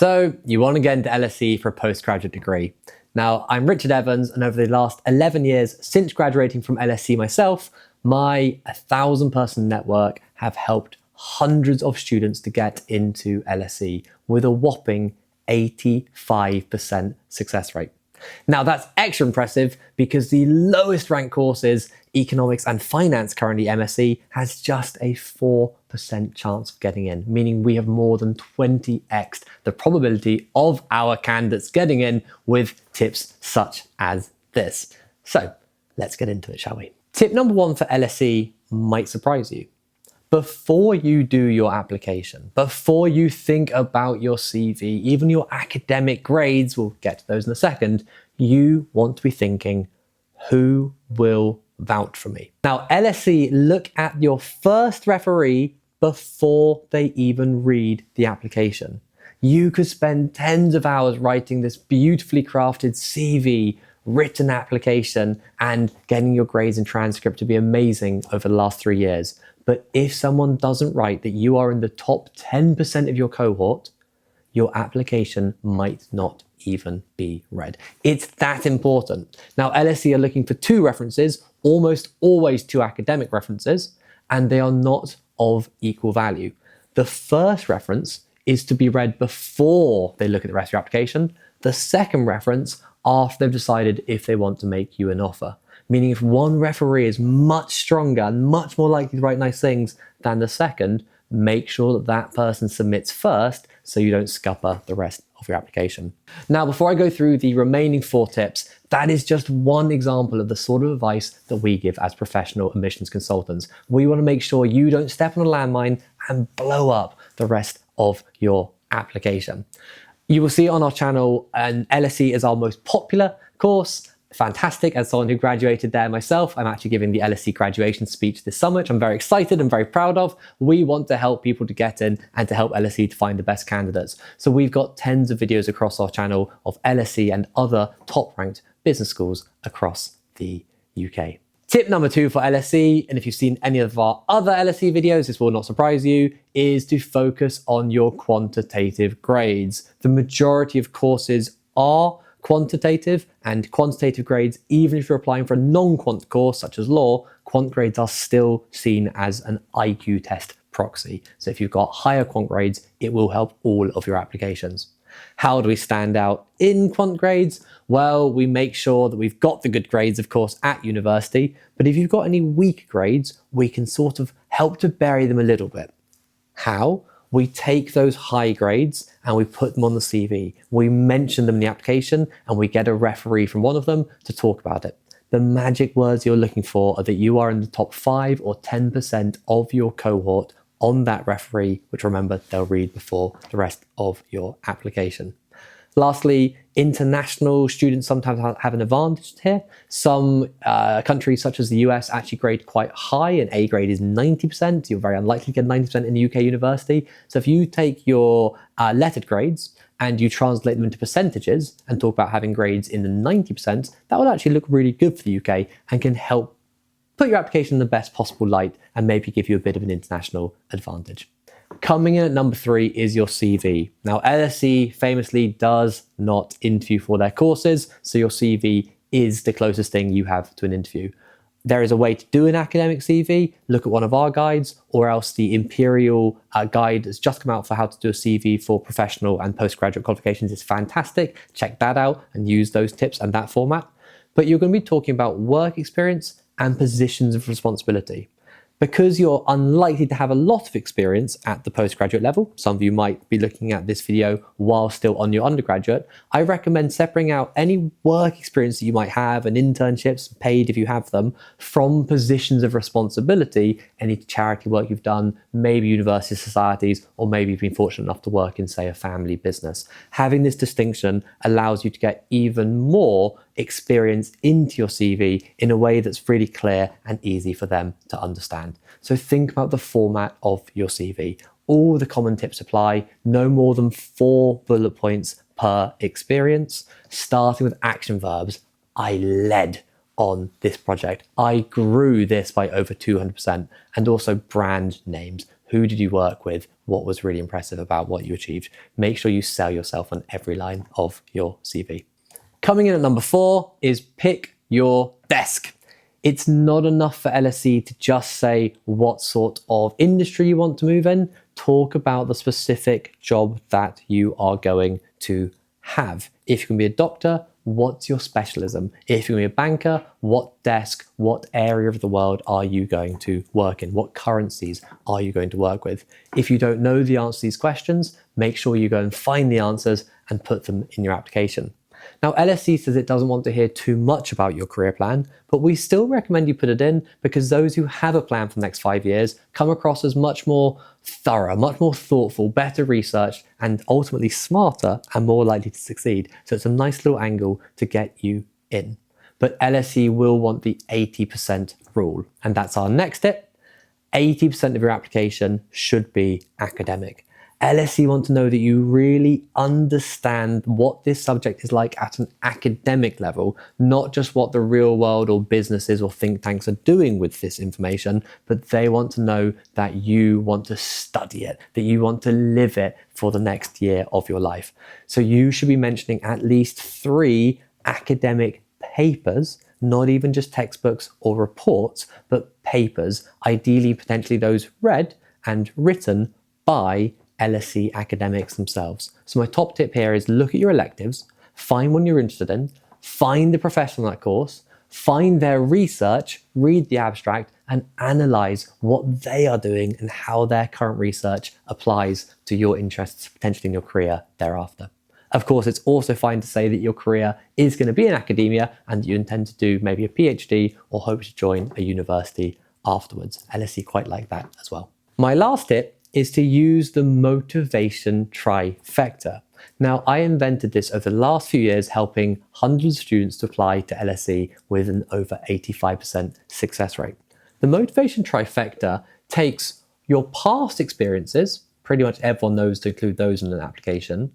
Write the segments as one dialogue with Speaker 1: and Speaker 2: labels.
Speaker 1: So you want to get into LSE for a postgraduate degree. Now, I'm Richard Evans, and over the last 11 years since graduating from LSE myself, my 1,000-person network have helped hundreds of students to get into LSE with a whopping 85% success rate. Now, that's extra impressive because the lowest ranked courses, economics and finance, currently MSc, has just a 4% chance of getting in, meaning we have more than 20x the probability of our candidates getting in with tips such as this. So let's get into it, shall we? Tip number one for LSE might surprise you. Before you do your application, before you think about your CV, even your academic grades, we'll get to those in a second, you want to be thinking, who will vouch for me? Now, LSE look at your first referee before they even read the application. You could spend tens of hours writing this beautifully crafted CV, written application, and getting your grades and transcript to be amazing over the last 3 years. But if someone doesn't write that you are in the top 10% of your cohort, your application might not even be read. It's that important. Now, LSE are looking for 2 references, almost always 2 academic references, and they are not of equal value. The first reference is to be read before they look at the rest of your application. The second reference after they've decided if they want to make you an offer. Meaning if one referee is much stronger and much more likely to write nice things than the second, make sure that that person submits first so you don't scupper the rest of your application. Now, before I go through the remaining 4 tips, that is just one example of the sort of advice that we give as professional admissions consultants. We want to make sure you don't step on a landmine and blow up the rest of your application. You will see on our channel, and LSE is our most popular course. Fantastic. As someone who graduated there myself, I'm actually giving the LSE graduation speech this summer, which I'm very excited and very proud of. We want to help people to get in and to help LSE to find the best candidates. So we've got tens of videos across our channel of LSE and other top-ranked business schools across the UK. Tip number 2 for LSE, and if you've seen any of our other LSE videos, this will not surprise you, is to focus on your quantitative grades. The majority of courses are quantitative, and quantitative grades, even if you're applying for a non-quant course such as law, quant grades are still seen as an IQ test proxy. So if you've got higher quant grades, it will help all of your applications. How do we stand out in quant grades? Well, we make sure that we've got the good grades, of course, at university, but if you've got any weak grades, we can sort of help to bury them a little bit. How? We take those high grades and we put them on the CV. We mention them in the application and we get a referee from one of them to talk about it. The magic words you're looking for are that you are in the top 5 or 10% of your cohort on that referee, which remember, they'll read before the rest of your application. Lastly, international students sometimes have an advantage here. Some countries such as the US actually grade quite high. An A grade is 90%. You're very unlikely to get 90% in the UK university. So if you take your lettered grades and you translate them into percentages and talk about having grades in the 90%, that will actually look really good for the UK and can help put your application in the best possible light and maybe give you a bit of an international advantage. Coming in at number 3 is your CV. Now, LSE famously does not interview for their courses, so your CV is the closest thing you have to an interview. There is a way to do an academic CV. Look at one of our guides, or else the Imperial guide has just come out for how to do a CV for professional and postgraduate qualifications. It's fantastic. Check that out and use those tips and that format. But you're going to be talking about work experience and positions of responsibility. Because you're unlikely to have a lot of experience at the postgraduate level, some of you might be looking at this video while still on your undergraduate, I recommend separating out any work experience that you might have and internships, paid if you have them, from positions of responsibility, any charity work you've done, maybe university societies, or maybe you've been fortunate enough to work in, say, a family business. Having this distinction allows you to get even more experience into your CV in a way that's really clear and easy for them to understand. So think about the format of your CV. All the common tips apply, no more than 4 bullet points per experience, starting with action verbs. I led on this project. I grew this by over 200%, and also brand names. Who did you work with? What was really impressive about what you achieved? Make sure you sell yourself on every line of your CV. Coming in at number 4 is pick your desk. It's not enough for LSE to just say what sort of industry you want to move in. Talk about the specific job that you are going to have. If you can be a doctor, what's your specialism? If you're going to be a banker, what desk, what area of the world are you going to work in? What currencies are you going to work with? If you don't know the answer to these questions, make sure you go and find the answers and put them in your application. Now, LSE says it doesn't want to hear too much about your career plan, but we still recommend you put it in because those who have a plan for the next 5 years come across as much more thorough, much more thoughtful, better researched, and ultimately smarter and more likely to succeed. So it's a nice little angle to get you in. But LSE will want the 80% rule, and that's our next tip. 80% of your application should be academic. LSE want to know that you really understand what this subject is like at an academic level, not just what the real world or businesses or think tanks are doing with this information, but they want to know that you want to study it, that you want to live it for the next year of your life. So you should be mentioning at least 3 academic papers, not even just textbooks or reports, but papers, ideally potentially those read and written by LSE academics themselves. So my top tip here is look at your electives, find one you're interested in, find the professor on that course, find their research, read the abstract, and analyze what they are doing and how their current research applies to your interests potentially in your career thereafter. Of course, it's also fine to say that your career is going to be in academia and you intend to do maybe a PhD or hope to join a university afterwards. LSE quite like that as well. My last tip is to use the motivation trifecta. Now, I invented this over the last few years, helping hundreds of students to apply to LSE with an over 85% success rate. The motivation trifecta takes your past experiences, pretty much everyone knows to include those in an application,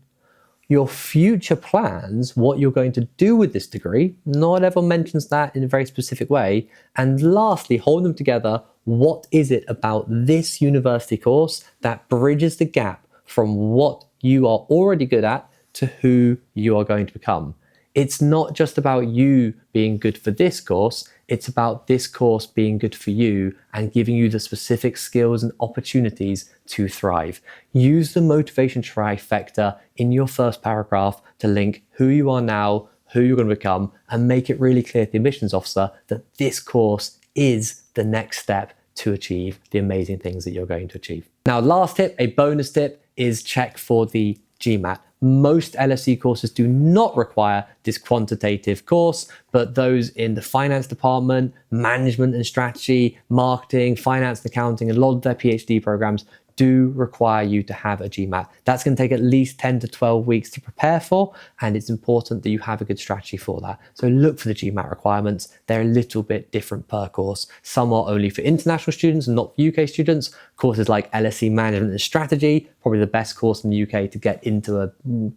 Speaker 1: your future plans, what you're going to do with this degree, not everyone mentions that in a very specific way, and lastly, hold them together. What is it about this university course that bridges the gap from what you are already good at to who you are going to become? It's not just about you being good for this course, it's about this course being good for you and giving you the specific skills and opportunities to thrive. Use the motivation trifecta in your first paragraph to link who you are now, who you're going to become, and make it really clear to the admissions officer that this course is the next step to achieve the amazing things that you're going to achieve. Now, last tip, a bonus tip, is check for the GMAT. Most LSE courses do not require this quantitative course, but those in the finance department, management and strategy, marketing, finance and accounting, and a lot of their PhD programs do require you to have a GMAT. That's going to take at least 10 to 12 weeks to prepare for, and it's important that you have a good strategy for that. So look for the GMAT requirements. They're a little bit different per course. Some are only for international students and not for UK students. Courses like LSE Management and Strategy, probably the best course in the UK to get into a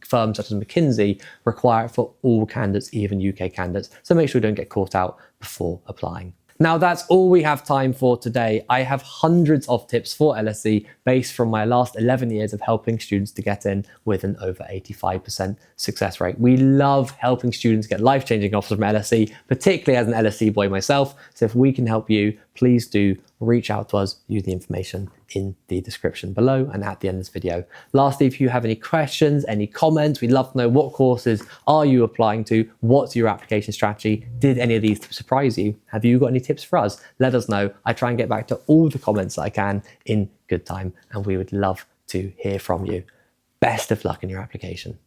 Speaker 1: firm such as McKinsey, require it for all candidates, even UK candidates. So make sure you don't get caught out before applying. Now, that's all we have time for today. I have hundreds of tips for LSE based from my last 11 years of helping students to get in with an over 85% success rate. We love helping students get life-changing offers from LSE, particularly as an LSE boy myself. So if we can help you, please do reach out to us. Use the information in the description below and at the end of this video. Lastly, if you have any questions, any comments, we'd love to know what courses are you applying to? What's your application strategy? Did any of these surprise you? Have you got any tips for us? Let us know. I try and get back to all the comments that I can in good time, and we would love to hear from you. Best of luck in your application.